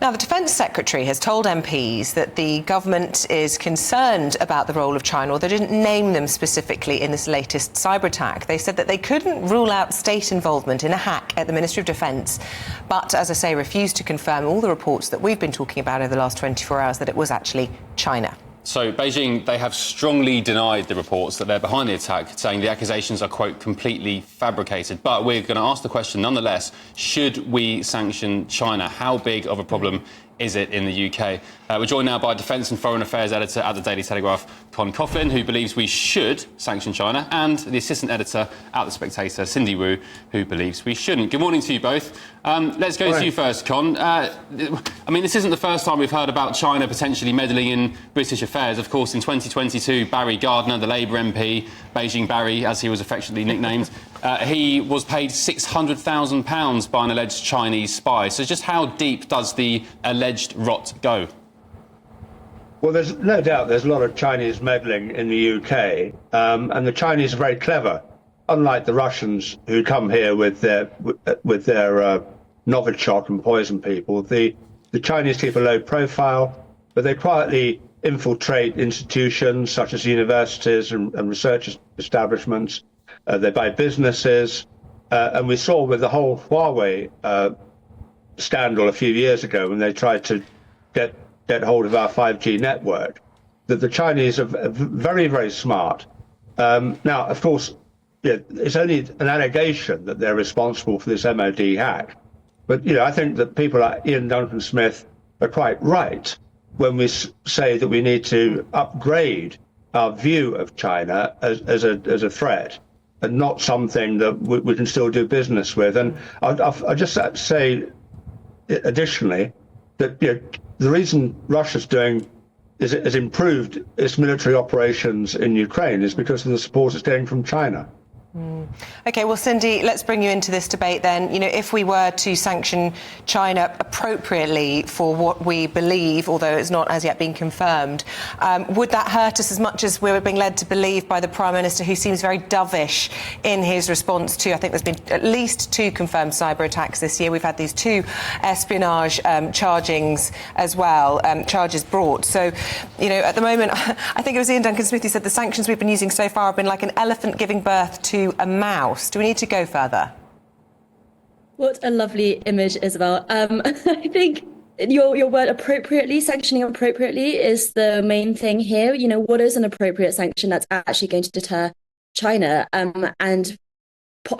Now, the Defence Secretary has told MPs that the government is concerned about the role of China, or they didn't name them specifically in this latest cyber attack. They said that they couldn't rule out state involvement in a hack at the Ministry of Defence, but, as I say, refused to confirm all the reports that we've been talking about over the last 24 hours that it was actually China. So Beijing, they have strongly denied the reports that they're behind the attack, saying the accusations are, quote, completely fabricated. But we're going to ask the question nonetheless, should we sanction China? How big of a problem is it in the UK? We're joined now by Defence and Foreign Affairs Editor at the Daily Telegraph, Coughlin, who believes we should sanction China, and the Assistant Editor at the Spectator, Cindy Wu, who believes we shouldn't. Good morning to you both. Let's go to you first, Con. I mean, this isn't the first time we've heard about China potentially meddling in British affairs. Of course, in 2022, Barry Gardiner, the Labour MP, Beijing Barry, as he was affectionately nicknamed, he was paid £600,000 by an alleged Chinese spy. So just how deep does the alleged rot go? Well, there's no doubt there's a lot of Chinese meddling in the UK, and the Chinese are very clever. Unlike the Russians who come here with their Novichok and poison people, the Chinese keep a low profile, but they quietly infiltrate institutions such as universities and research establishments. They buy businesses, and we saw with the whole Huawei scandal a few years ago when they tried to get hold of our 5G network, that the Chinese are very, very smart. Now, of course, it's only an allegation that they're responsible for this MOD hack. But, I think that people like Ian Duncan-Smith are quite right when we say that we need to upgrade our view of China as a threat and not something that we can still do business with. And I'll just say, additionally, that the reason Russia's has improved its military operations in Ukraine is because of the support it's getting from China. OK, well, Cindy, let's bring you into this debate then. If we were to sanction China appropriately for what we believe, although it's not as yet been confirmed, would that hurt us as much as we're being led to believe by the Prime Minister, who seems very dovish in his response to, I think there's been at least 2 confirmed cyber attacks this year. We've had these 2 espionage charges as well, charges brought. So, at the moment, I think it was Ian Duncan-Smith who said the sanctions we've been using so far have been like an elephant giving birth to a mouse. Do we need to go further? What a lovely image, Isabel. I think your word appropriately, sanctioning appropriately, is the main thing here. What is an appropriate sanction that's actually going to deter China? And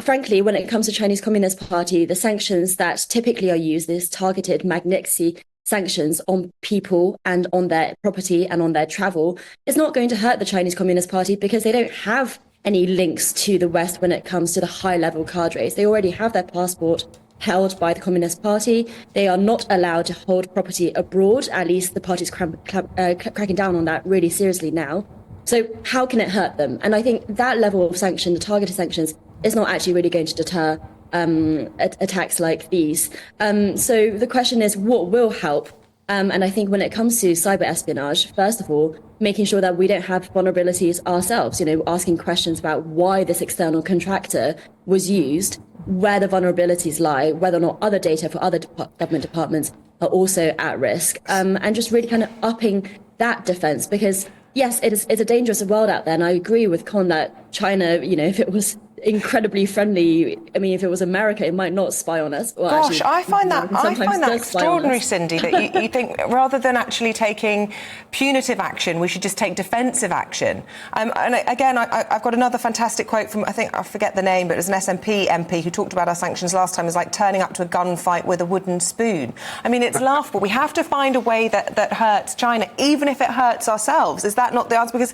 frankly, when it comes to Chinese Communist Party, the sanctions that typically are used is targeted Magnitsky sanctions on people and on their property and on their travel. It's not going to hurt the Chinese Communist Party because they don't have any links to the West when it comes to the high-level cadres. They already have their passport held by the Communist Party. They are not allowed to hold property abroad. At least the party's cracking down on that really seriously now. So how can it hurt them? And I think that level of sanction, the targeted sanctions, is not actually really going to deter attacks like these. So the question is, what will help? And I think when it comes to cyber espionage, first of all, making sure that we don't have vulnerabilities ourselves, asking questions about why this external contractor was used, where the vulnerabilities lie, whether or not other data for other government departments are also at risk, and just really kind of upping that defense. Because, yes, it's a dangerous world out there. And I agree with Con that China, if it was incredibly friendly. I mean, if it was America, it might not spy on us. Well, gosh, actually, I find that extraordinary, Cindy, that you think rather than actually taking punitive action, we should just take defensive action. And again, I've got another fantastic quote from, I forget the name, but it was an SNP MP who talked about our sanctions last time as like turning up to a gunfight with a wooden spoon. I mean, it's laughable. We have to find a way that hurts China, even if it hurts ourselves. Is that not the answer? Because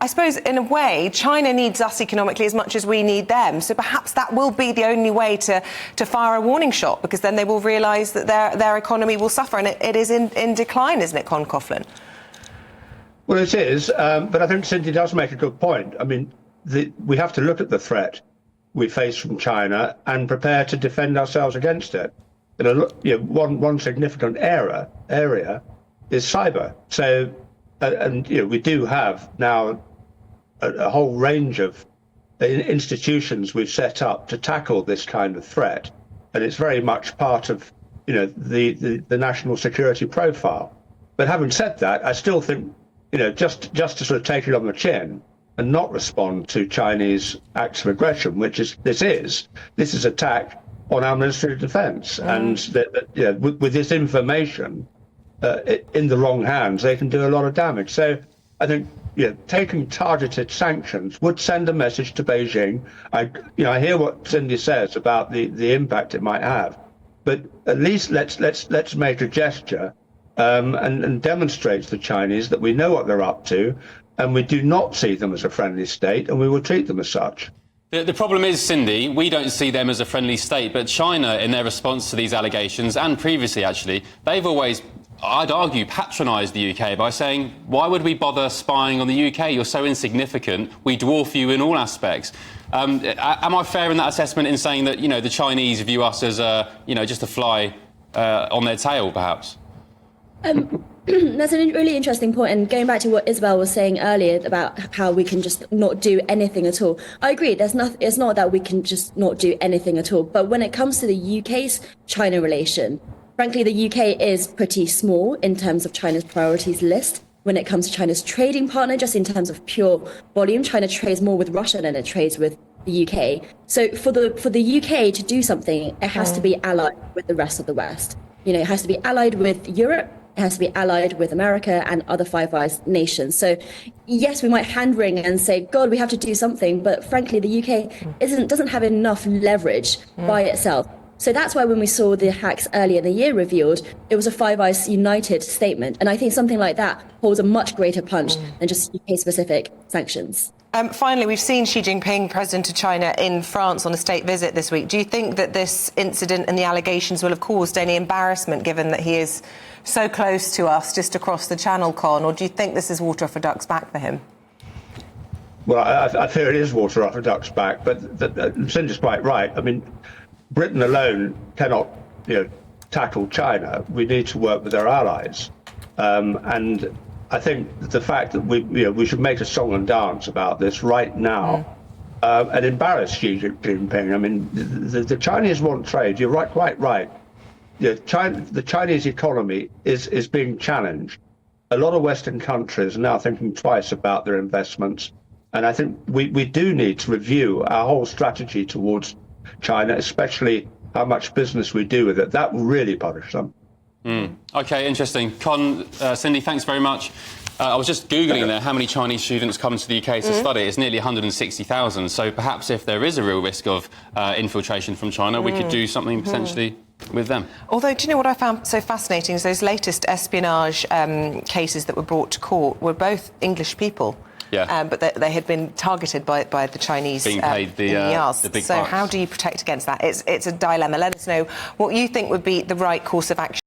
I suppose, in a way, China needs us economically as much as we need them. So perhaps that will be the only way to fire a warning shot, because then they will realise that their economy will suffer. And it is in decline, isn't it, Coughlin? Well, it is. But I think Cindy does make a good point. I mean, we have to look at the threat we face from China and prepare to defend ourselves against it. One significant area is cyber. So, we do have now a whole range of institutions we've set up to tackle this kind of threat, and it's very much part of the national security profile. But having said that, I still think, just to sort of take it on the chin and not respond to Chinese acts of aggression, which is this is attack on our Ministry of Defence, and with this information in the wrong hands, they can do a lot of damage. So I think taking targeted sanctions would send a message to Beijing. I hear what Cindy says about the impact it might have, but at least let's make a gesture and demonstrate to the Chinese that we know what they're up to, and we do not see them as a friendly state, and we will treat them as such. The problem is, Cindy, we don't see them as a friendly state, but China, in their response to these allegations, and previously actually, they've always, I'd argue, patronised the UK by saying, why would we bother spying on the UK? You're so insignificant, we dwarf you in all aspects. Am I fair in that assessment in saying that, the Chinese view us as, just a fly on their tail, perhaps? That's a really interesting point, and going back to what Isabel was saying earlier about how we can just not do anything at all. I agree, it's not that we can just not do anything at all, but when it comes to the UK's China relation, frankly, the UK is pretty small in terms of China's priorities list. When it comes to China's trading partner, just in terms of pure volume, China trades more with Russia than it trades with the UK. So for the UK to do something, it has to be allied with the rest of the West. It has to be allied with Europe. It has to be allied with America and other Five Eyes nations. So, yes, we might hand wring and say, God, we have to do something. But frankly, the UK doesn't have enough leverage by itself. So that's why when we saw the hacks earlier in the year revealed, it was a Five Eyes united statement. And I think something like that holds a much greater punch than just UK-specific sanctions. Finally, we've seen Xi Jinping, President of China, in France on a state visit this week. Do you think that this incident and the allegations will have caused any embarrassment, given that he is so close to us, just across the Channel, Con? Or do you think this is water off a duck's back for him? Well, I fear it is water off a duck's back, but Cindy's quite right. I mean, Britain alone cannot, tackle China. We need to work with our allies, and I think the fact that we should make a song and dance about this right now and embarrass Xi Jinping. I mean, the Chinese want trade. You're right, quite right. The Chinese economy is being challenged. A lot of Western countries are now thinking twice about their investments, and I think we do need to review our whole strategy towards China, especially how much business we do with it. That will really punish them. OK, interesting. Con, Cindy, thanks very much. I was just Googling there how many Chinese students come to the UK to study. It's nearly 160,000. So perhaps if there is a real risk of infiltration from China, we could do something potentially with them. Although, do you know what I found so fascinating is those latest espionage cases that were brought to court were both English people. Yeah. But they had been targeted by the Chinese. Being paid the big So bucks. how do you protect against that? It's a dilemma. Let us know what you think would be the right course of action.